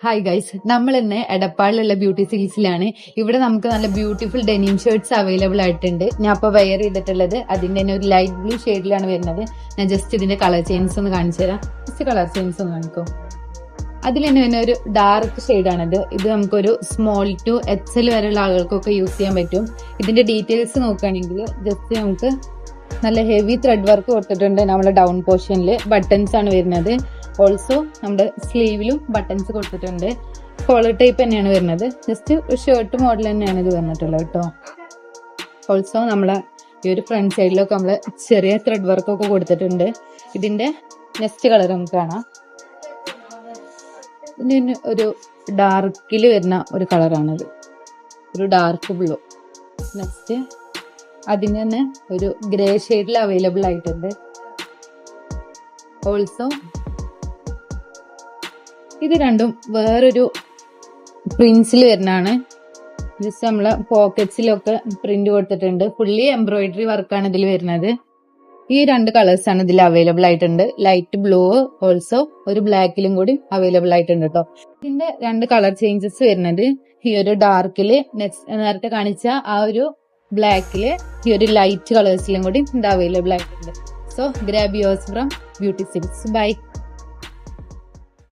Hi guys, നമ്മൾ ഇന്ന് എടപ്പാളിലുള്ള beauty സിൽസിലാണ്. ഇവിടെ നമുക്ക് നല്ല ബ്യൂട്ടിഫുൾ ഡെനിം ഷർട്ട്സ് അവൈലബിൾ ആയിട്ടുണ്ട്. ഞാൻ അപ്പോൾ വെയർ ചെയ്തിട്ടുള്ളത് അതിന്റെ തന്നെ ഒരു ലൈറ്റ് ബ്ലൂ ഷെയ്ഡിലാണ് വരുന്നത്. ഞാൻ ജസ്റ്റ് ഇതിന്റെ കളർ ചേഞ്ചസ് ഒന്ന് കാണിച്ചു തരാം. ജസ്റ്റ് കളർ ചേഞ്ചസ് ഒന്ന് കാണിക്കോ. അതിൽ തന്നെ വരുന്ന ഒരു ഡാർക്ക് ഷെയ്ഡാണിത്. ഇത് നമുക്കൊരു സ്മോൾ ടു XL വരെയുള്ള ആളുകൾക്കൊക്കെ യൂസ് ചെയ്യാൻ പറ്റും. ഇതിന്റെ ഡീറ്റെയിൽസ് നോക്കുകയാണെങ്കിൽ ജസ്റ്റ് നമുക്ക് നല്ല ഹെവി ത്രെഡ് വർക്ക് കൊടുത്തിട്ടുണ്ട്. നമ്മുടെ ഡൗൺ പോർഷനിൽ ബട്ടൺസ് ആണ് വരുന്നത്. ഓൾസോ നമ്മുടെ സ്ലീവിലും ബട്ടൺസ് കൊടുത്തിട്ടുണ്ട്. കോളർ ടൈപ്പ് തന്നെയാണ് വരുന്നത്. ജസ്റ്റ് ഷർട്ട് മോഡൽ തന്നെയാണ് ഇത് വന്നിട്ടുള്ളത് കേട്ടോ. ഓൾസോ നമ്മളെ ഈ ഒരു ഫ്രണ്ട് സൈഡിലൊക്കെ നമ്മള് ചെറിയ ത്രെഡ് വർക്കൊക്കെ കൊടുത്തിട്ടുണ്ട്. ഇതിന്റെ നെക്സ്റ്റ് കളർ നമുക്ക് കാണാം. ഇതിന് ഒരു ഡാർക്കിൽ വരുന്ന ഒരു കളറാണിത്, ഒരു ഡാർക്ക് ബ്ലൂ. നെക്സ്റ്റ് അതിന് തന്നെ ഒരു ഗ്രേ ഷെയ്ഡിൽ അവൈലബിൾ ആയിട്ടുണ്ട്. ഓൾസോ ഇത് രണ്ടും വേറൊരു പ്രിന്റ്സിൽ വരുന്നതാണ്. ജസ്റ്റ് നമ്മളെ പോക്കറ്റ്സിലൊക്കെ പ്രിന്റ് കൊടുത്തിട്ടുണ്ട്. ഫുള്ളി എംബ്രോയിഡറി വർക്കാണ് ഇതിൽ വരുന്നത്. ഈ രണ്ട് കളേഴ്സ് ആണ് ഇതിൽ അവൈലബിൾ ആയിട്ടുണ്ട്. ലൈറ്റ് ബ്ലൂ, ഓൾസോ ഒരു ബ്ലാക്കിലും കൂടി അവൈലബിൾ ആയിട്ടുണ്ട് കേട്ടോ. ഇതിന്റെ രണ്ട് കളർ ചേഞ്ചസ് വരുന്നത് ഈ ഒരു ഡാർക്കില് നേരത്തെ കാണിച്ച ആ ഒരു ബ്ലാക്കില് ഈ ഒരു ലൈറ്റ് കളേഴ്സിലും കൂടി ഇത് അവൈലബിൾ ആയിട്ടുണ്ട്. So grab yours from Beauty Silks. By.